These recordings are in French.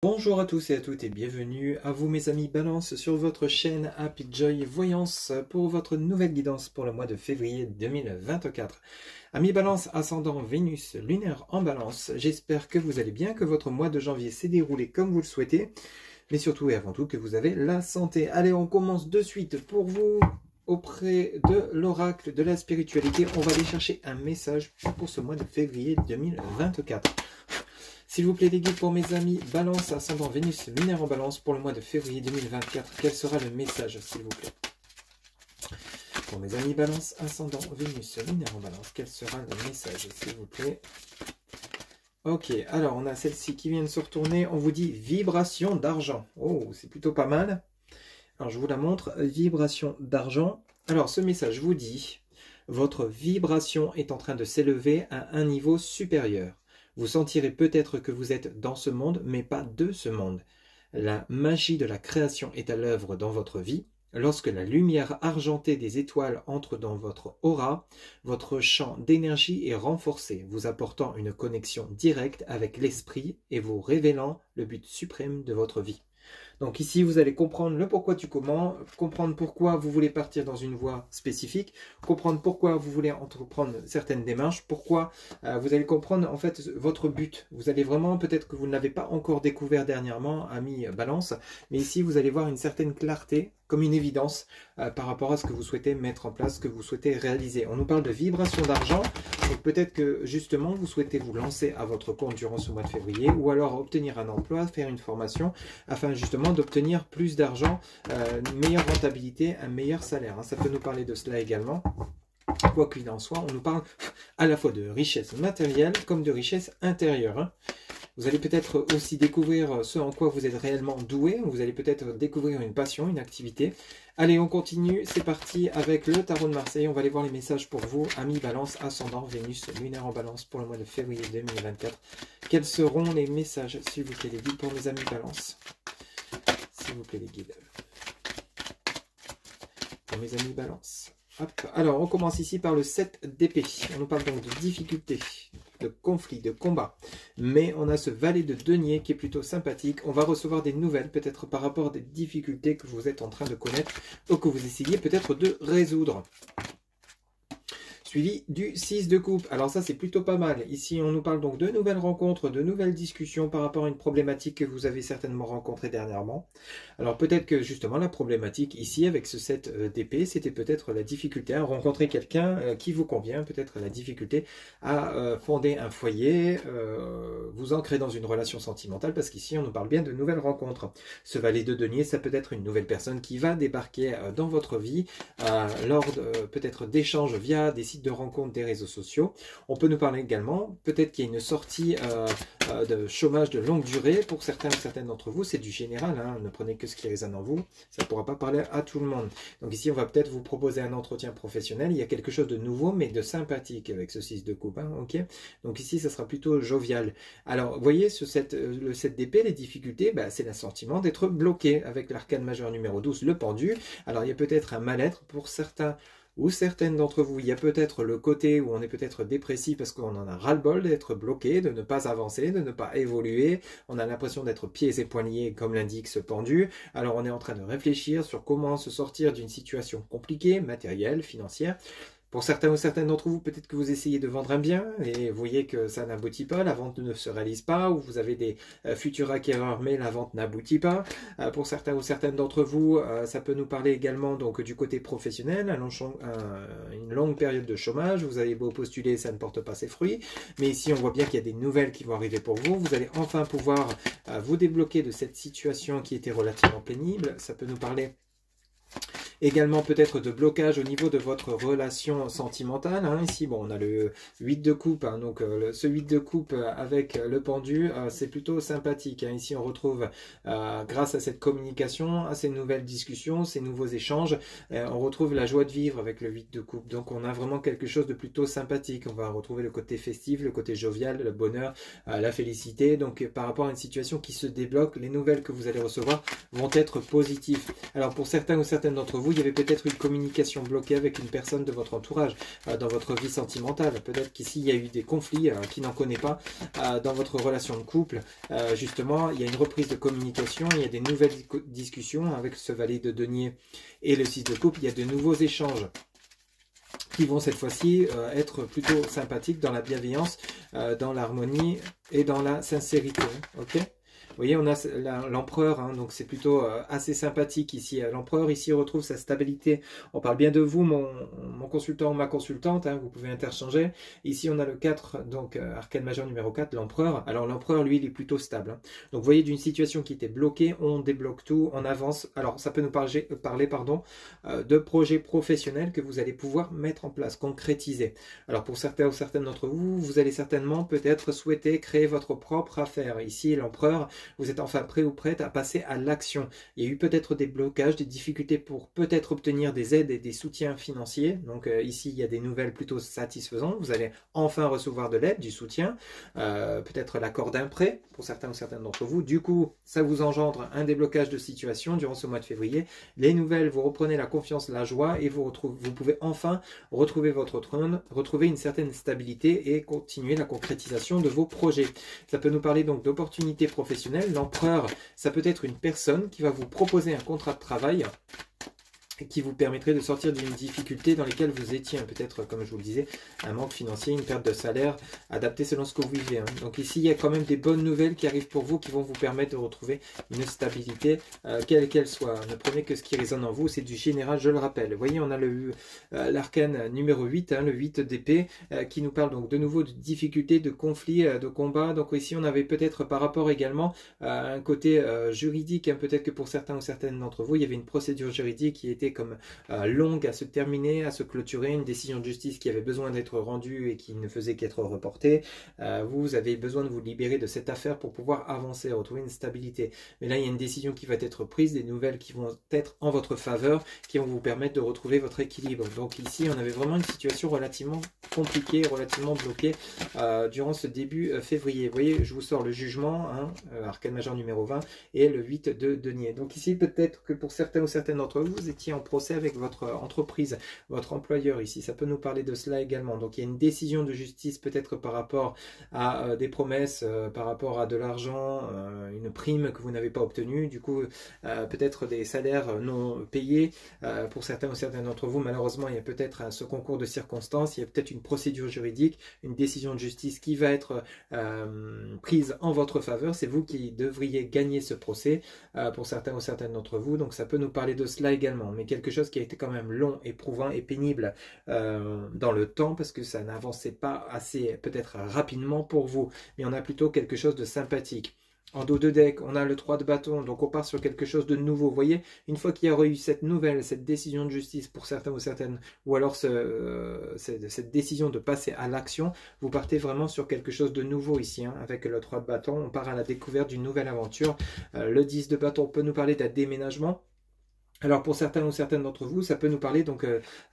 Bonjour à tous et à toutes et bienvenue à vous mes amis Balance sur votre chaîne Happy Joy Voyance pour votre nouvelle guidance pour le mois de février 2024. Amis Balance, ascendant Vénus, lunaire en Balance, j'espère que vous allez bien, que votre mois de janvier s'est déroulé comme vous le souhaitez, mais surtout et avant tout que vous avez la santé. Allez, on commence de suite pour vous. Auprès de l'oracle de la spiritualité, on va aller chercher un message pour ce mois de février 2024. S'il vous plaît, les guides pour mes amis Balance, ascendant Vénus, lunaire en Balance pour le mois de février 2024. Quel sera le message, s'il vous plaît? Pour mes amis Balance, ascendant Vénus, lunaire en Balance, quel sera le message, s'il vous plaît? Ok, alors on a celle-ci qui vient de se retourner. On vous dit vibration d'argent. Oh, c'est plutôt pas mal. Alors je vous la montre, vibration d'argent. Alors ce message vous dit, votre vibration est en train de s'élever à un niveau supérieur. Vous sentirez peut-être que vous êtes dans ce monde, mais pas de ce monde. La magie de la création est à l'œuvre dans votre vie. Lorsque la lumière argentée des étoiles entre dans votre aura, votre champ d'énergie est renforcé, vous apportant une connexion directe avec l'esprit et vous révélant le but suprême de votre vie. Donc ici, vous allez comprendre le pourquoi du comment, comprendre pourquoi vous voulez partir dans une voie spécifique, comprendre pourquoi vous voulez entreprendre certaines démarches, pourquoi vous allez comprendre en fait votre but. Vous allez vraiment, peut-être que vous ne l'avez pas encore découvert dernièrement, ami Balance, mais ici vous allez voir une certaine clarté, comme une évidence par rapport à ce que vous souhaitez mettre en place, ce que vous souhaitez réaliser. On nous parle de vibration d'argent, donc peut-être que justement vous souhaitez vous lancer à votre compte durant ce mois de février, ou alors obtenir un emploi, faire une formation, afin justement d'obtenir plus d'argent, une meilleure rentabilité, un meilleur salaire. Ça peut nous parler de cela également. Quoi qu'il en soit, on nous parle à la fois de richesse matérielle comme de richesse intérieure. Vous allez peut-être aussi découvrir ce en quoi vous êtes réellement doué. Vous allez peut-être découvrir une passion, une activité. Allez, on continue. C'est parti avec le tarot de Marseille. On va aller voir les messages pour vous, amis Balance, ascendant Vénus, lunaire en Balance pour le mois de février 2024. Quels seront les messages, s'il vous plaît, les guides pour mes amis Balance? S'il vous plaît, les guides. Pour mes amis Balance. Hop. Alors, on commence ici par le 7 d'épée. On nous parle donc de difficultés, de conflits, de combats. Mais on a ce valet de denier qui est plutôt sympathique. On va recevoir des nouvelles, peut-être par rapport à des difficultés que vous êtes en train de connaître ou que vous essayez peut-être de résoudre. Suivi du 6 de coupe. Alors ça, c'est plutôt pas mal. Ici, on nous parle donc de nouvelles rencontres, de nouvelles discussions par rapport à une problématique que vous avez certainement rencontrée dernièrement. Alors peut-être que justement, la problématique ici, avec ce 7 d'épée, c'était peut-être la difficulté à rencontrer quelqu'un qui vous convient, peut-être la difficulté à fonder un foyer, vous ancrer dans une relation sentimentale, parce qu'ici, on nous parle bien de nouvelles rencontres. Ce valet de denier, ça peut être une nouvelle personne qui va débarquer dans votre vie lors peut-être d'échanges via des sites de rencontres des réseaux sociaux. On peut nous parler également, peut-être qu'il y a une sortie de chômage de longue durée pour certains ou certaines d'entre vous. C'est du général, hein, ne prenez que ce qui résonne en vous, ça ne pourra pas parler à tout le monde. Donc ici, on va peut-être vous proposer un entretien professionnel. Il y a quelque chose de nouveau, mais de sympathique avec ce 6 de coupe. Hein, ok. Donc ici, ça sera plutôt jovial. Alors, vous voyez, le 7 d'épée, les difficultés, c'est l'assentiment d'être bloqué avec l'arcane majeur numéro 12, le pendu. Alors, il y a peut-être un mal-être pour certains ou certaines d'entre vous. Il y a peut-être le côté où on est peut-être dépressif parce qu'on en a ras-le-bol d'être bloqué, de ne pas avancer, de ne pas évoluer. On a l'impression d'être pieds et poignets comme l'indique ce pendu. Alors on est en train de réfléchir sur comment se sortir d'une situation compliquée, matérielle, financière. Pour certains ou certaines d'entre vous, peut-être que vous essayez de vendre un bien et vous voyez que ça n'aboutit pas, la vente ne se réalise pas, ou vous avez des futurs acquéreurs mais la vente n'aboutit pas. Pour certains ou certaines d'entre vous, ça peut nous parler également donc du côté professionnel, une longue période de chômage, vous avez beau postuler, ça ne porte pas ses fruits, mais ici on voit bien qu'il y a des nouvelles qui vont arriver pour vous, vous allez enfin pouvoir vous débloquer de cette situation qui était relativement pénible. Ça peut nous parler également peut-être de blocage au niveau de votre relation sentimentale. Hein. Ici, bon, on a le 8 de coupe, hein, donc ce 8 de coupe avec le pendu, c'est plutôt sympathique. Hein. Ici, on retrouve, grâce à cette communication, à ces nouvelles discussions, ces nouveaux échanges, on retrouve la joie de vivre avec le 8 de coupe. Donc, on a vraiment quelque chose de plutôt sympathique. On va retrouver le côté festif, le côté jovial, le bonheur, la félicité. Donc, par rapport à une situation qui se débloque, les nouvelles que vous allez recevoir vont être positives. Alors, pour certains ou certaines d'entre vous, vous, il y avait peut-être une communication bloquée avec une personne de votre entourage, dans votre vie sentimentale. Peut-être qu'ici, il y a eu des conflits qui n'en connaît pas dans votre relation de couple. Justement, il y a une reprise de communication, il y a des nouvelles discussions avec ce valet de denier et le 6 de coupe. Il y a de nouveaux échanges qui vont cette fois-ci être plutôt sympathiques dans la bienveillance, dans l'harmonie et dans la sincérité. Ok ? Vous voyez, on a l'empereur, hein, donc c'est plutôt assez sympathique ici. L'empereur ici retrouve sa stabilité. On parle bien de vous, mon consultant ou ma consultante, hein, vous pouvez interchanger. Ici, on a le 4, donc arcane majeur numéro 4, l'empereur. Alors l'empereur, lui, il est plutôt stable. Hein. Donc vous voyez, d'une situation qui était bloquée, on débloque tout, on avance. Alors ça peut nous parler de projets professionnels que vous allez pouvoir mettre en place, concrétiser. Alors pour certains ou certaines d'entre vous, vous allez certainement peut-être souhaiter créer votre propre affaire. Ici, l'empereur, vous êtes enfin prêt ou prête à passer à l'action. Il y a eu peut-être des blocages, des difficultés pour peut-être obtenir des aides et des soutiens financiers. Donc ici, il y a des nouvelles plutôt satisfaisantes. Vous allez enfin recevoir de l'aide, du soutien, peut-être l'accord d'un prêt pour certains ou certaines d'entre vous. Du coup, ça vous engendre un déblocage de situation durant ce mois de février. Les nouvelles, vous reprenez la confiance, la joie et vous pouvez enfin retrouver votre trône, retrouver une certaine stabilité et continuer la concrétisation de vos projets. Ça peut nous parler donc d'opportunités professionnelles. L'empereur, ça peut être une personne qui va vous proposer un contrat de travail qui vous permettrait de sortir d'une difficulté dans laquelle vous étiez, peut-être, comme je vous le disais, un manque financier, une perte de salaire, adapté selon ce que vous vivez. Hein. Donc ici, il y a quand même des bonnes nouvelles qui arrivent pour vous, qui vont vous permettre de retrouver une stabilité, quelle qu'elle soit. Ne prenez que ce qui résonne en vous, c'est du général, je le rappelle. Vous voyez, on a l'arcane numéro 8, hein, le 8 d'épée, qui nous parle donc de nouveau de difficultés, de conflits, de combats. Donc ici, on avait peut-être par rapport également à un côté juridique, hein, peut-être que pour certains ou certaines d'entre vous, il y avait une procédure juridique qui était comme longue à se terminer, à se clôturer, une décision de justice qui avait besoin d'être rendue et qui ne faisait qu'être reportée. Vous avez besoin de vous libérer de cette affaire pour pouvoir avancer, retrouver une stabilité. Mais là, il y a une décision qui va être prise, des nouvelles qui vont être en votre faveur, qui vont vous permettre de retrouver votre équilibre. Donc ici, on avait vraiment une situation relativement compliquée, relativement bloquée durant ce début février. Vous voyez, je vous sors le jugement, hein, arcane majeur numéro 20, et le 8 de denier. Donc ici, peut-être que pour certains ou certaines d'entre vous, vous étiez en procès avec votre entreprise, votre employeur ici. Ça peut nous parler de cela également. Donc il y a une décision de justice peut-être par rapport à des promesses, par rapport à de l'argent, une prime que vous n'avez pas obtenue. Du coup, peut-être des salaires non payés. Pour certains ou certaines d'entre vous, malheureusement, il y a peut-être ce concours de circonstances. Il y a peut-être une procédure juridique, une décision de justice qui va être prise en votre faveur. C'est vous qui devriez gagner ce procès pour certains ou certaines d'entre vous. Donc ça peut nous parler de cela également. Mais quelque chose qui a été quand même long, éprouvant et pénible dans le temps parce que ça n'avançait pas assez peut-être rapidement pour vous. Mais on a plutôt quelque chose de sympathique. En dos de deck, on a le 3 de bâton, donc on part sur quelque chose de nouveau. Vous voyez, une fois qu'il y a eu cette nouvelle, cette décision de justice pour certains ou certaines, ou alors cette décision de passer à l'action, vous partez vraiment sur quelque chose de nouveau ici. Hein, avec le 3 de bâton, on part à la découverte d'une nouvelle aventure. Le 10 de bâton peut nous parler d'un déménagement. Alors pour certains ou certaines d'entre vous, ça peut nous parler donc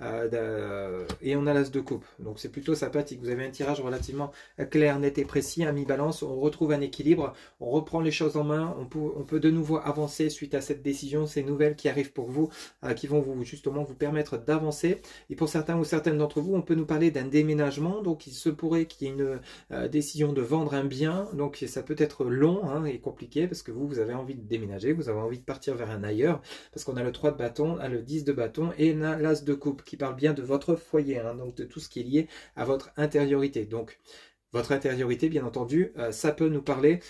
et on a l'as de coupe, donc c'est plutôt sympathique. Vous avez un tirage relativement clair, net et précis, à mi-balance. On retrouve un équilibre, on reprend les choses en main, on peut de nouveau avancer suite à cette décision, ces nouvelles qui arrivent pour vous, qui vont justement vous permettre d'avancer. Et pour certains ou certaines d'entre vous, on peut nous parler d'un déménagement, donc il se pourrait qu'il y ait une décision de vendre un bien, donc ça peut être long hein, et compliqué parce que vous avez envie de déménager, vous avez envie de partir vers un ailleurs, parce qu'on a le 3 de bâton, le 10 de bâton et l'as de coupe qui parle bien de votre foyer, hein, donc de tout ce qui est lié à votre intériorité. Donc votre intériorité, bien entendu, ça peut nous parler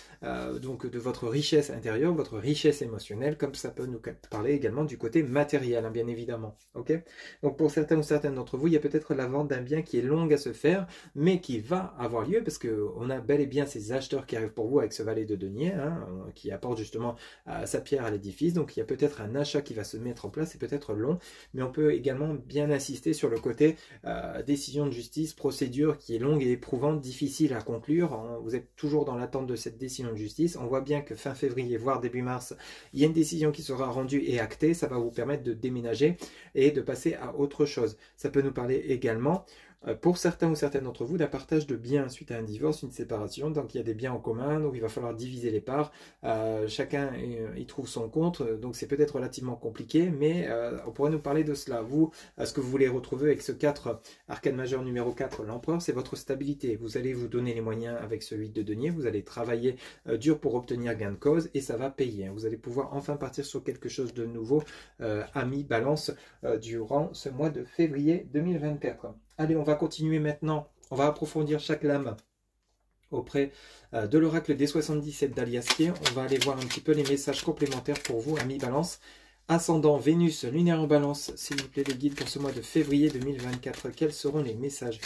donc de votre richesse intérieure, votre richesse émotionnelle, comme ça peut nous parler également du côté matériel, hein, bien évidemment. Okay, donc pour certains ou certaines d'entre vous, il y a peut-être la vente d'un bien qui est longue à se faire, mais qui va avoir lieu, parce qu'on a bel et bien ces acheteurs qui arrivent pour vous avec ce valet de denier, hein, qui apporte justement sa pierre à l'édifice. Donc il y a peut-être un achat qui va se mettre en place, c'est peut-être long, mais on peut également bien insister sur le côté décision de justice, procédure qui est longue et éprouvante, difficile à conclure. Vous êtes toujours dans l'attente de cette décision de justice. On voit bien que fin février, voire début mars, il y a une décision qui sera rendue et actée. Ça va vous permettre de déménager et de passer à autre chose. Ça peut nous parler également pour certains ou certaines d'entre vous, d'un partage de biens suite à un divorce, une séparation. Donc il y a des biens en commun, donc il va falloir diviser les parts. Chacun y trouve son compte, donc c'est peut-être relativement compliqué, mais on pourrait nous parler de cela. Vous, ce que vous voulez retrouver avec ce 4, arcane majeur numéro 4, l'empereur, c'est votre stabilité. Vous allez vous donner les moyens avec ce 8 de denier, vous allez travailler dur pour obtenir gain de cause, et ça va payer. Vous allez pouvoir enfin partir sur quelque chose de nouveau, amis Balance, durant ce mois de février 2024. Allez, on va continuer maintenant, on va approfondir chaque lame auprès de l'oracle des 77 d'Aliaskier. On va aller voir un petit peu les messages complémentaires pour vous, amis Balance. Ascendant Vénus, lunaire en Balance, s'il vous plaît les guides pour ce mois de février 2024, quels seront les messages?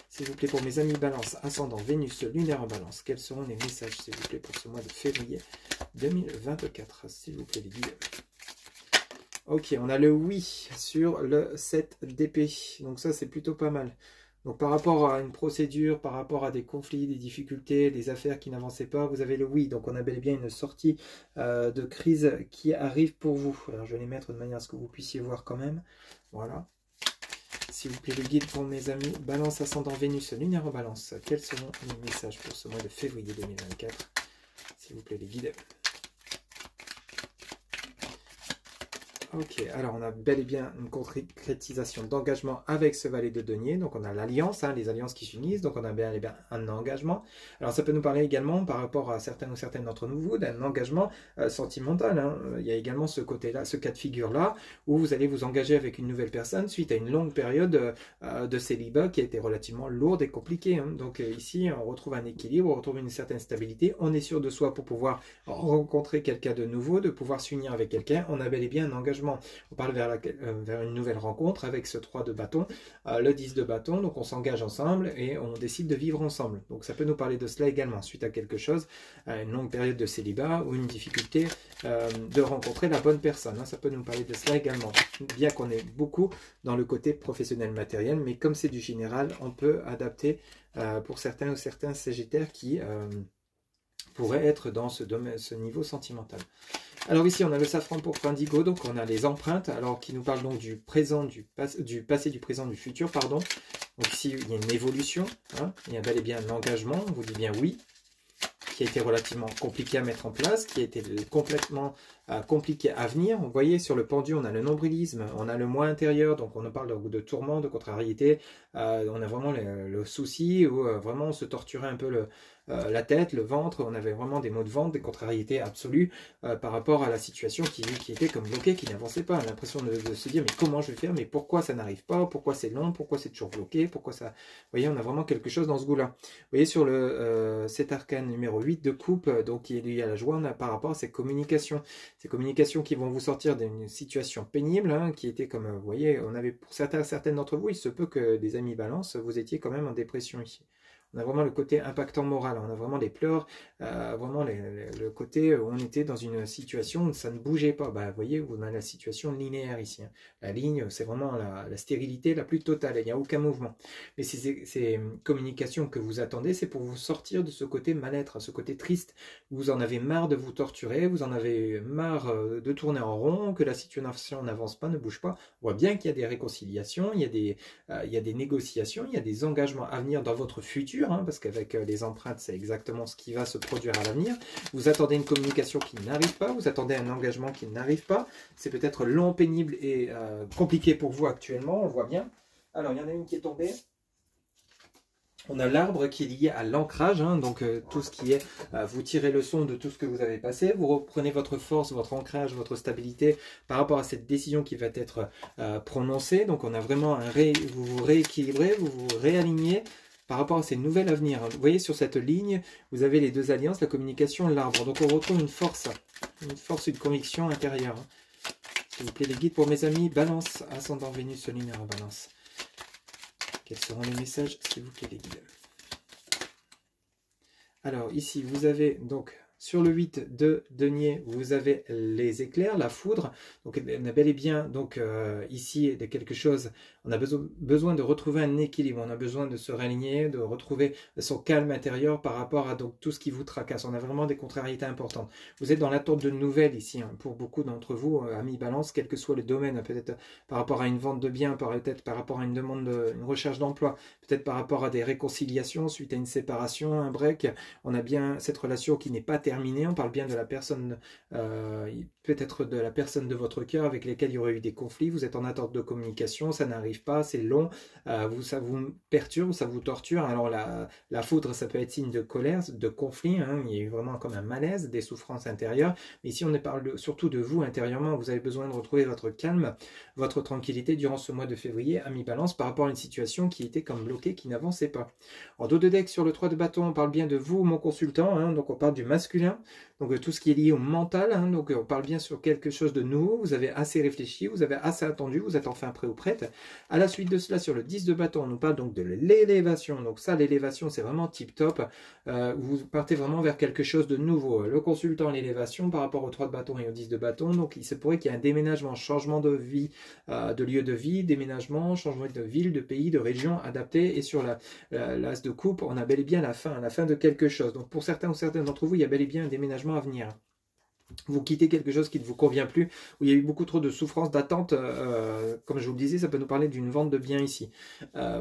S'il vous plaît pour mes amis Balance, ascendant Vénus, lunaire en Balance, quels seront les messages s'il vous plaît pour ce mois de février 2024, s'il vous plaît les guides? Ok, on a le oui sur le 7 d'épée, donc ça c'est plutôt pas mal. Donc par rapport à une procédure, par rapport à des conflits, des difficultés, des affaires qui n'avançaient pas, vous avez le oui. Donc on a bel et bien une sortie de crise qui arrive pour vous. Alors je vais les mettre de manière à ce que vous puissiez voir quand même. Voilà. S'il vous plaît, le guide pour mes amis Balance, ascendant Vénus, lunaire en Balance. Quels seront les messages pour ce mois de février 2024? S'il vous plaît, les guides. Ok, alors on a bel et bien une concrétisation d'engagement avec ce valet de denier. Donc on a l'alliance, les alliances qui s'unissent, donc on a bel et bien un engagement. Alors ça peut nous parler également par rapport à certaines ou certaines d'entre vous d'un engagement sentimental. Il y a également ce côté-là, ce cas de figure-là, où vous allez vous engager avec une nouvelle personne suite à une longue période de célibat qui a été relativement lourde et compliquée. Donc ici on retrouve un équilibre, on retrouve une certaine stabilité, on est sûr de soi pour pouvoir rencontrer quelqu'un de nouveau, de pouvoir s'unir avec quelqu'un. On a bel et bien un engagement. On parle vers une nouvelle rencontre avec ce 3 de bâton, le 10 de bâton, donc on s'engage ensemble et on décide de vivre ensemble. Donc ça peut nous parler de cela également, suite à quelque chose, une longue période de célibat ou une difficulté de rencontrer la bonne personne. Ça peut nous parler de cela également, bien qu'on est beaucoup dans le côté professionnel matériel, mais comme c'est du général, on peut adapter pour certains ou certains sagittaires qui pourraient être dans ce niveau sentimental. Alors ici on a le safran pourpre indigo, donc on a les empreintes, alors qui nous parlent donc du présent, du passé, du présent, du futur, pardon. Donc ici il y a une évolution, il y a bel et bien un engagement, on vous dit bien oui, qui a été relativement compliqué à mettre en place, qui a été complètement compliqué à venir. Vous voyez sur le pendu on a le nombrilisme, on a le moi intérieur, donc on parle de tourment, de contrariété, on a vraiment le souci où vraiment on se torturait un peu la tête, le ventre, on avait vraiment des maux de ventre, des contrariétés absolues par rapport à la situation qui était comme bloquée, qui n'avançait pas. L'impression de se dire mais comment je vais faire, mais pourquoi ça n'arrive pas, pourquoi c'est long, pourquoi c'est toujours bloqué, pourquoi ça... Vous voyez, on a vraiment quelque chose dans ce goût-là. Vous voyez sur cet arcane numéro 8 de coupe, donc qui est lié à la joie, on a par rapport à ces communications qui vont vous sortir d'une situation pénible, qui était comme, vous voyez, on avait pour certaines d'entre vous, il se peut que des amis Balance, vous étiez quand même en dépression ici. On a vraiment le côté impactant moral, on a vraiment des pleurs, vraiment le côté où on était dans une situation où ça ne bougeait pas. Vous voyez, on a la situation linéaire ici. La ligne, c'est vraiment la stérilité la plus totale, il n'y a aucun mouvement. Mais ces communications que vous attendez, c'est pour vous sortir de ce côté mal-être, ce côté triste. Vous en avez marre de vous torturer, vous en avez marre de tourner en rond, que la situation n'avance pas, ne bouge pas. On voit bien qu'il y a des réconciliations, il y a des négociations, il y a des engagements à venir dans votre futur, parce qu'avec les empreintes, c'est exactement ce qui va se produire à l'avenir. Vous attendez une communication qui n'arrive pas, vous attendez un engagement qui n'arrive pas. C'est peut-être long, pénible et compliqué pour vous actuellement, on le voit bien. Alors, il y en a une qui est tombée. On a l'arbre qui est lié à l'ancrage, donc tout ce qui est, vous tirez le son de tout ce que vous avez passé, vous reprenez votre force, votre ancrage, votre stabilité par rapport à cette décision qui va être prononcée. Donc on a vraiment vous vous rééquilibrez, vous vous réalignez par rapport à ces nouvelles à venir. Vous voyez sur cette ligne, vous avez les deux alliances, la communication, l'arbre. Donc on retrouve une force, une conviction intérieure. S'il vous plaît les guides pour mes amis, Balance, ascendant Vénus, lunaire en Balance. Quels seront les messages, s'il vous plaît, les guides? Alors, ici, vous avez donc Sur le 8 de denier, vous avez les éclairs, la foudre. Donc on a bel et bien donc, ici de quelque chose, on a besoin de retrouver un équilibre, on a besoin de se réaligner, de retrouver son calme intérieur par rapport à donc, tout ce qui vous tracasse. On a vraiment des contrariétés importantes. Vous êtes dans l'attente de nouvelles ici, hein, pour beaucoup d'entre vous, amis balance, quel que soit le domaine, peut-être par rapport à une vente de biens, peut-être par rapport à une demande, une recherche d'emploi, peut-être par rapport à des réconciliations suite à une séparation, un break. On a bien cette relation qui n'est pas terminée, on parle bien de la personne, peut-être de la personne de votre cœur avec lesquelles il y aurait eu des conflits, vous êtes en attente de communication, ça n'arrive pas, c'est long, ça vous perturbe, ça vous torture. Alors la foudre, ça peut être signe de colère, de conflit, hein, il y a eu vraiment comme un malaise, des souffrances intérieures, mais ici on parle surtout de vous intérieurement, vous avez besoin de retrouver votre calme, votre tranquillité durant ce mois de février, ami balance, par rapport à une situation qui était comme bloquée, qui n'avançait pas. En dos de deck, sur le 3 de bâton, on parle bien de vous, mon consultant, hein, donc on parle du masculin, donc tout ce qui est lié au mental, hein, donc on parle bien sur quelque chose de nouveau, vous avez assez réfléchi, vous avez assez attendu, vous êtes enfin prêt ou prête. À la suite de cela, sur le 10 de bâton, on nous parle donc de l'élévation, donc ça, l'élévation, c'est vraiment tip top, vous partez vraiment vers quelque chose de nouveau. Le consultant, l'élévation par rapport au 3 de bâton et au 10 de bâton, donc il se pourrait qu'il y ait un déménagement, changement de vie, de lieu de vie, déménagement, changement de ville, de pays, de région adapté, et sur l'as de coupe, on a bel et bien la fin de quelque chose. Donc pour certains ou certaines d'entre vous, il y a bel et bien un déménagement à venir. Vous quittez quelque chose qui ne vous convient plus, où il y a eu beaucoup trop de souffrance, d'attente, comme je vous le disais, ça peut nous parler d'une vente de biens ici.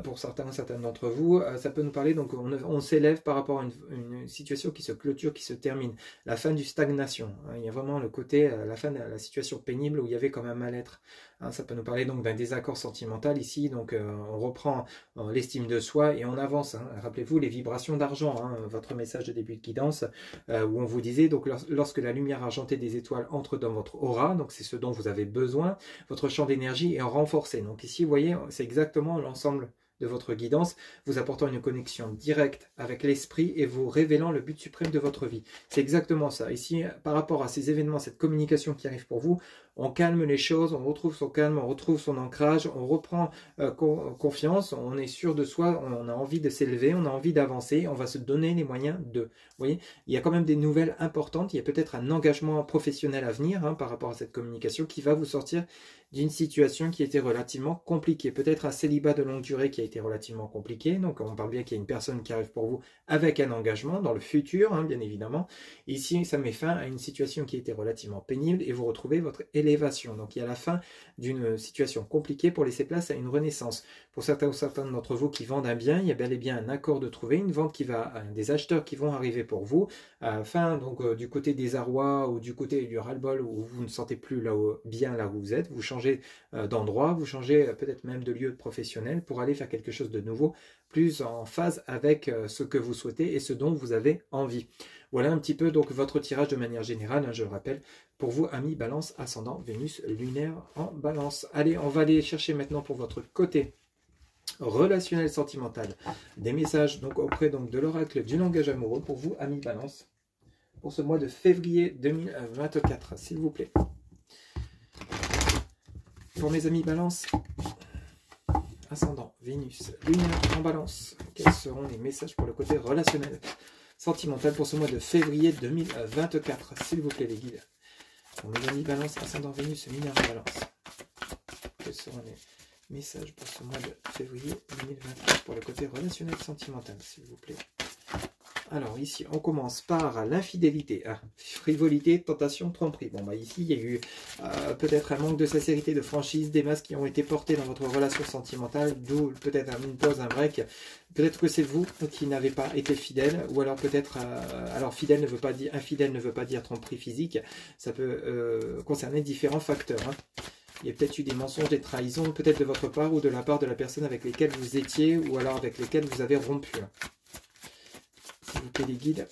Pour certains ou certaines d'entre vous, ça peut nous parler, donc on s'élève par rapport à une situation qui se clôture, qui se termine. La fin du stagnation, hein, il y a vraiment le côté, la fin de la situation pénible où il y avait comme un mal-être. Hein, ça peut nous parler donc d'un désaccord sentimental ici, donc on reprend l'estime de soi et on avance. Hein. Rappelez-vous les vibrations d'argent, hein, votre message de début de guidance, où on vous disait, donc lorsque la lumière argentée des étoiles entre dans votre aura, donc c'est ce dont vous avez besoin, votre champ d'énergie est renforcé. Donc ici, vous voyez, c'est exactement l'ensemble de votre guidance, vous apportant une connexion directe avec l'esprit et vous révélant le but suprême de votre vie. C'est exactement ça. Ici, par rapport à ces événements, cette communication qui arrive pour vous, on calme les choses, on retrouve son calme, on retrouve son ancrage, on reprend confiance, on est sûr de soi, on a envie de s'élever, on a envie d'avancer, on va se donner les moyens de. Vous voyez, il y a quand même des nouvelles importantes, il y a peut-être un engagement professionnel à venir, hein, par rapport à cette communication qui va vous sortir d'une situation qui était relativement compliquée. Peut-être un célibat de longue durée qui a été relativement compliqué. Donc on parle bien qu'il y a une personne qui arrive pour vous avec un engagement dans le futur, hein, bien évidemment. Ici, ça met fin à une situation qui était relativement pénible et vous retrouvez votre élévation. Donc il y a la fin d'une situation compliquée pour laisser place à une renaissance. Pour certains ou certaines d'entre vous qui vendent un bien, il y a bel et bien un accord de trouver, une vente qui va, des acheteurs qui vont arriver pour vous. Fin donc du côté des arrois ou du côté du ras-le-bol où vous ne sentez plus bien là où vous êtes, vous changez d'endroit, vous changez peut-être même de lieu professionnel pour aller faire quelque chose de nouveau, plus en phase avec ce que vous souhaitez et ce dont vous avez envie. Voilà un petit peu donc votre tirage de manière générale, hein, je le rappelle, pour vous amis Balance, ascendant Vénus lunaire en Balance. Allez, on va aller chercher maintenant pour votre côté relationnel sentimental des messages donc auprès donc de l'oracle du langage amoureux pour vous amis Balance pour ce mois de février 2024, s'il vous plaît. Pour mes amis Balance, ascendant Vénus lunaire en Balance, quels seront les messages pour le côté relationnel sentimental pour ce mois de février 2024, s'il vous plaît les guides. Pour mes amis Balance, ascendant Vénus lunaire en Balance, quels seront les messages pour ce mois de février 2024 pour le côté relationnel sentimental, s'il vous plaît. Alors ici, on commence par l'infidélité, frivolité, tentation, tromperie. Bon, bah ici, il y a eu peut-être un manque de sincérité, de franchise, des masques qui ont été portés dans votre relation sentimentale, d'où peut-être une pause, un break. Peut-être que c'est vous qui n'avez pas été fidèle, ou alors peut-être, alors fidèle ne veut pas dire, infidèle ne veut pas dire tromperie physique, ça peut concerner différents facteurs. Hein. Il y a peut-être eu des mensonges, des trahisons, peut-être de votre part ou de la part de la personne avec laquelle vous étiez, ou alors avec lesquelles vous avez rompu. S'il vous plaît les guides.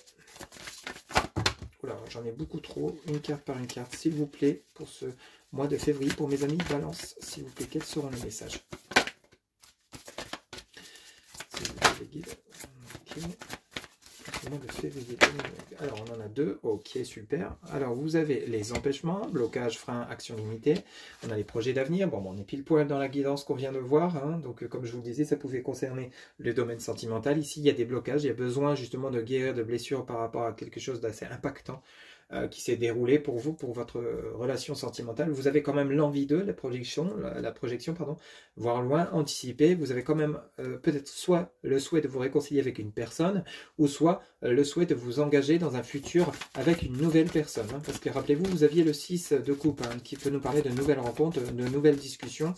Oula, j'en ai beaucoup trop, une carte par une carte, s'il vous plaît, pour ce mois de février, pour mes amis Balance, s'il vous plaît, quels seront les messages? S'il vous plaît les guides. Ok. mois de février 2020. Alors, on en a deux. Ok, super. Alors, vous avez les empêchements, blocage, frein, action limitée. On a les projets d'avenir. Bon, on est pile poil dans la guidance qu'on vient de voir. Hein. Donc, comme je vous le disais, ça pouvait concerner le domaine sentimental. Ici, il y a des blocages. Il y a besoin justement de guérir de blessures par rapport à quelque chose d'assez impactant qui s'est déroulé pour vous, pour votre relation sentimentale. Vous avez quand même l'envie de la projection, pardon, voir loin, anticiper. Vous avez quand même peut-être soit le souhait de vous réconcilier avec une personne, ou soit le souhait de vous engager dans un futur avec une nouvelle personne. Hein, parce que rappelez-vous, vous aviez le 6 de coupe, hein, qui peut nous parler de nouvelles rencontres, de nouvelles discussions.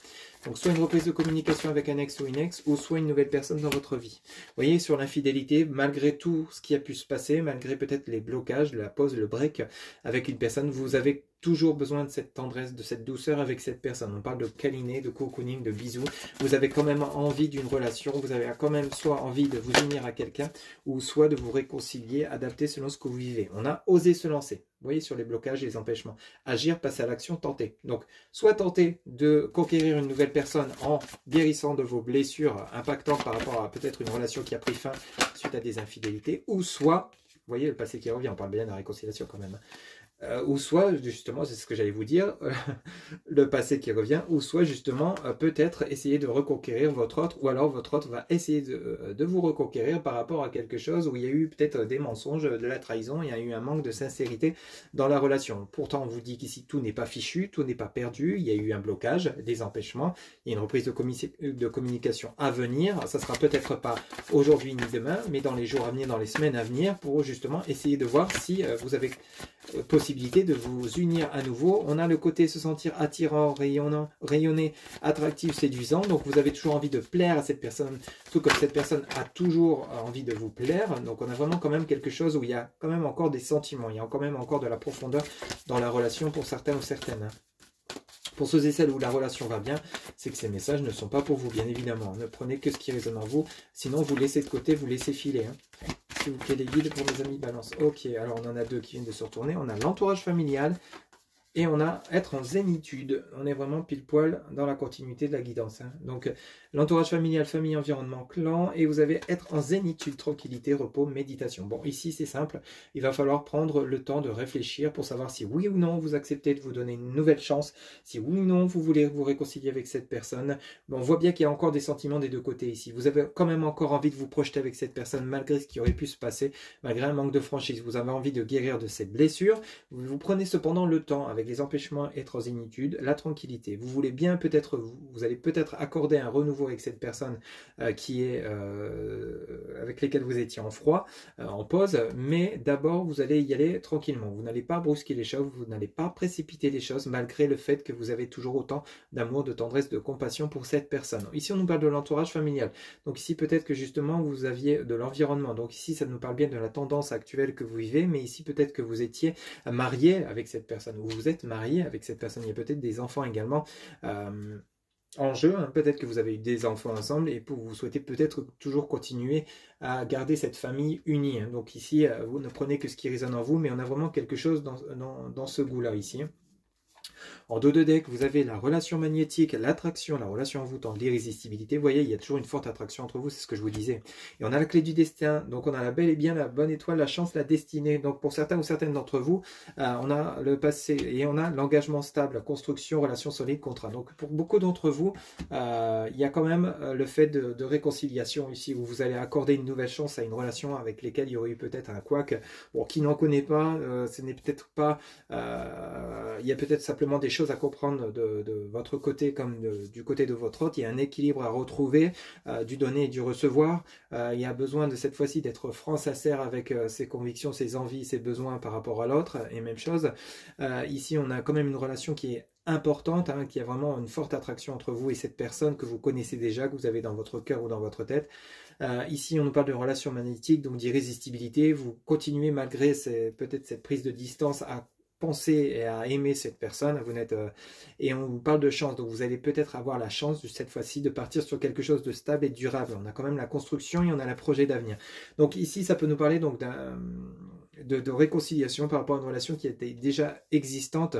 Donc soit une reprise de communication avec un ex ou une ex, ou soit une nouvelle personne dans votre vie. Vous voyez, sur l'infidélité, malgré tout ce qui a pu se passer, malgré peut-être les blocages, la pause, le break avec une personne, vous avez toujours besoin de cette tendresse, de cette douceur avec cette personne. On parle de câliner, de cocooning, de bisous. Vous avez quand même envie d'une relation, vous avez quand même soit envie de vous unir à quelqu'un, ou soit de vous réconcilier, adapter selon ce que vous vivez. On a osé se lancer. Vous voyez, sur les blocages et les empêchements. Agir, passer à l'action, tenter. Donc, soit tenter de conquérir une nouvelle personne en guérissant de vos blessures impactantes par rapport à peut-être une relation qui a pris fin suite à des infidélités, ou soit, vous voyez, le passé qui revient, on parle bien de la réconciliation quand même, ou soit, justement, c'est ce que j'allais vous dire, le passé qui revient, ou soit, justement, peut-être essayer de reconquérir votre autre, ou alors votre autre va essayer de vous reconquérir par rapport à quelque chose où il y a eu peut-être des mensonges, de la trahison, il y a eu un manque de sincérité dans la relation. Pourtant, on vous dit qu'ici, tout n'est pas fichu, tout n'est pas perdu, il y a eu un blocage, des empêchements, il y a une reprise de communication à venir, ça sera peut-être pas aujourd'hui ni demain, mais dans les jours à venir, dans les semaines à venir, pour justement essayer de voir si vous avez possibilité de vous unir à nouveau. On a le côté se sentir attirant, rayonnant, rayonner, attractif, séduisant. Donc vous avez toujours envie de plaire à cette personne, tout comme cette personne a toujours envie de vous plaire. Donc on a vraiment quand même quelque chose où il y a quand même encore des sentiments, il y a quand même encore de la profondeur dans la relation pour certains ou certaines. Pour ceux et celles où la relation va bien, c'est que ces messages ne sont pas pour vous, bien évidemment. Ne prenez que ce qui résonne en vous, sinon vous laissez de côté, vous laissez filer. Hein. S'il vous plaît, les guides pour mes amis balance. Ok, alors on en a deux qui viennent de se retourner. On a l'entourage familial et on a être en zénitude. On est vraiment pile poil dans la continuité de la guidance. Hein. Donc l'entourage familial, famille, environnement, clan. Et vous avez être en zénitude, tranquillité, repos, méditation. Bon, ici c'est simple. Il va falloir prendre le temps de réfléchir pour savoir si oui ou non vous acceptez de vous donner une nouvelle chance. Si oui ou non vous voulez vous réconcilier avec cette personne. Bon, on voit bien qu'il y a encore des sentiments des deux côtés ici. Vous avez quand même encore envie de vous projeter avec cette personne malgré ce qui aurait pu se passer. Malgré un manque de franchise. Vous avez envie de guérir de cette blessure. Vous prenez cependant le temps avec les empêchements et en zénitude, la tranquillité. Vous voulez bien peut-être, vous allez peut-être accorder un renouveau avec cette personne qui est avec lesquelles vous étiez en froid, en pause, mais d'abord vous allez y aller tranquillement. Vous n'allez pas brusquer les choses, vous n'allez pas précipiter les choses malgré le fait que vous avez toujours autant d'amour, de tendresse, de compassion pour cette personne. Ici on nous parle de l'entourage familial. Donc ici peut-être que justement vous aviez de l'environnement. Donc ici ça nous parle bien de la tendance actuelle que vous vivez, mais ici peut-être que vous étiez marié avec cette personne, ou vous êtes marié avec cette personne. Il y a peut-être des enfants également en jeu. Hein. Peut-être que vous avez eu des enfants ensemble et vous souhaitez peut-être toujours continuer à garder cette famille unie. Hein. Donc ici, vous ne prenez que ce qui résonne en vous, mais on a vraiment quelque chose dans ce goût-là ici. En dos de deck, vous avez la relation magnétique, l'attraction, la relation envoûtante, l'irrésistibilité. Vous voyez, il y a toujours une forte attraction entre vous, c'est ce que je vous disais. Et on a la clé du destin, donc on a la belle et bien, la bonne étoile, la chance, la destinée. Donc pour certains ou certaines d'entre vous, on a le passé et on a l'engagement stable, la construction, relation solide, contrat. Donc pour beaucoup d'entre vous, il y a quand même le fait de réconciliation ici, où vous allez accorder une nouvelle chance à une relation avec lesquelles il y aurait eu peut-être un couac. Bon, qui n'en connaît pas, ce n'est peut-être pas... il y a peut-être simplement des choses à comprendre de votre côté comme du côté de votre autre. Il y a un équilibre à retrouver, du donner et du recevoir. Il y a besoin de cette fois-ci d'être franc, sincère avec ses convictions, ses envies, ses besoins par rapport à l'autre. Et même chose, ici on a quand même une relation qui est importante, hein, qui a vraiment une forte attraction entre vous et cette personne que vous connaissez déjà, que vous avez dans votre cœur ou dans votre tête. Ici on nous parle de relation magnétique, donc d'irrésistibilité. Vous continuez malgré peut-être cette prise de distance à penser et à aimer cette personne, vous n'êtes et on vous parle de chance, donc vous allez peut-être avoir la chance cette fois-ci de partir sur quelque chose de stable et durable. On a quand même la construction et on a le projet d'avenir. Donc ici ça peut nous parler donc de réconciliation par rapport à une relation qui était déjà existante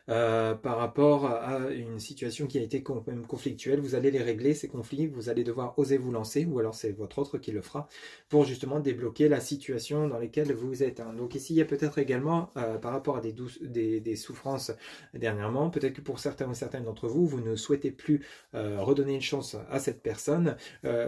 par rapport à une situation qui a été quand même conflictuelle. Vous allez les régler, ces conflits, vous allez devoir oser vous lancer, ou alors c'est votre autre qui le fera, pour justement débloquer la situation dans laquelle vous êtes. Donc ici, il y a peut-être également, par rapport à des souffrances dernièrement, peut-être que pour certains ou certaines d'entre vous, vous ne souhaitez plus redonner une chance à cette personne.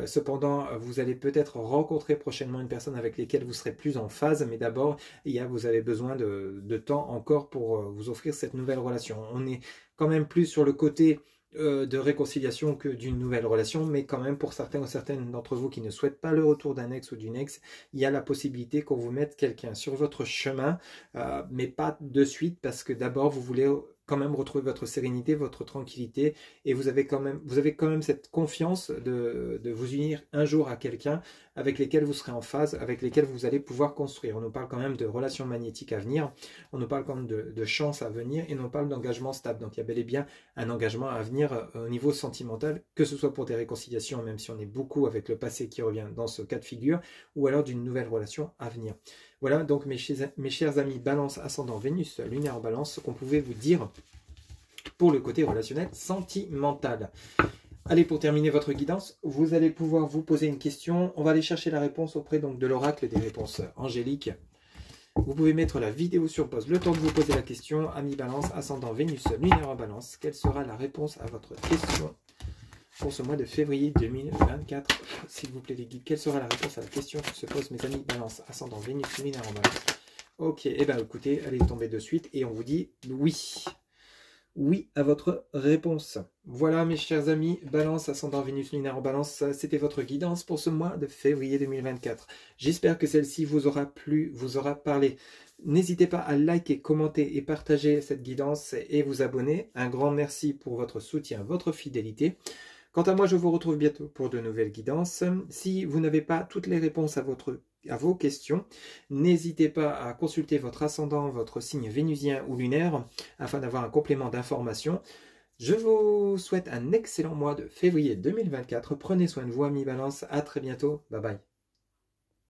Cependant, vous allez peut-être rencontrer prochainement une personne avec laquelle vous serez plus en phase, mais d'abord, vous avez besoin de temps encore pour vous offrir cette nouvelle relation. On est quand même plus sur le côté de réconciliation que d'une nouvelle relation, mais quand même pour certains ou certaines d'entre vous qui ne souhaitent pas le retour d'un ex ou d'une ex, il y a la possibilité qu'on vous mette quelqu'un sur votre chemin, mais pas de suite, parce que d'abord vous voulez quand même retrouver votre sérénité, votre tranquillité, et vous avez quand même cette confiance de vous unir un jour à quelqu'un avec lesquels vous serez en phase, avec lesquels vous allez pouvoir construire. On nous parle quand même de relations magnétiques à venir, on nous parle quand même de chance à venir, et on parle d'engagement stable. Donc il y a bel et bien un engagement à venir au niveau sentimental, que ce soit pour des réconciliations, même si on est beaucoup avec le passé qui revient dans ce cas de figure, ou alors d'une nouvelle relation à venir. Voilà donc mes chers amis Balance, ascendant Vénus, lunaire en Balance, ce qu'on pouvait vous dire pour le côté relationnel sentimental. Allez, pour terminer votre guidance, vous allez pouvoir vous poser une question. On va aller chercher la réponse auprès donc de l'oracle des réponses angéliques. Vous pouvez mettre la vidéo sur pause, le temps de vous poser la question. Ami Balance, ascendant Vénus, lunaire en Balance, quelle sera la réponse à votre question pour ce mois de février 2024? S'il vous plaît les guides, quelle sera la réponse à la question que se pose mes amis Balance, ascendant Vénus, lunaire en Balance? Ok, et bien écoutez, allez tomber de suite et on vous dit oui. Oui à votre réponse. Voilà mes chers amis, Balance, ascendant Vénus, lunaire en Balance, c'était votre guidance pour ce mois de février 2024. J'espère que celle-ci vous aura plu, vous aura parlé. N'hésitez pas à liker, commenter et partager cette guidance et vous abonner. Un grand merci pour votre soutien, votre fidélité. Quant à moi, je vous retrouve bientôt pour de nouvelles guidances. Si vous n'avez pas toutes les réponses à vos questions, n'hésitez pas à consulter votre ascendant, votre signe vénusien ou lunaire, afin d'avoir un complément d'information. Je vous souhaite un excellent mois de février 2024. Prenez soin de vous, amis Balance. À très bientôt. Bye bye.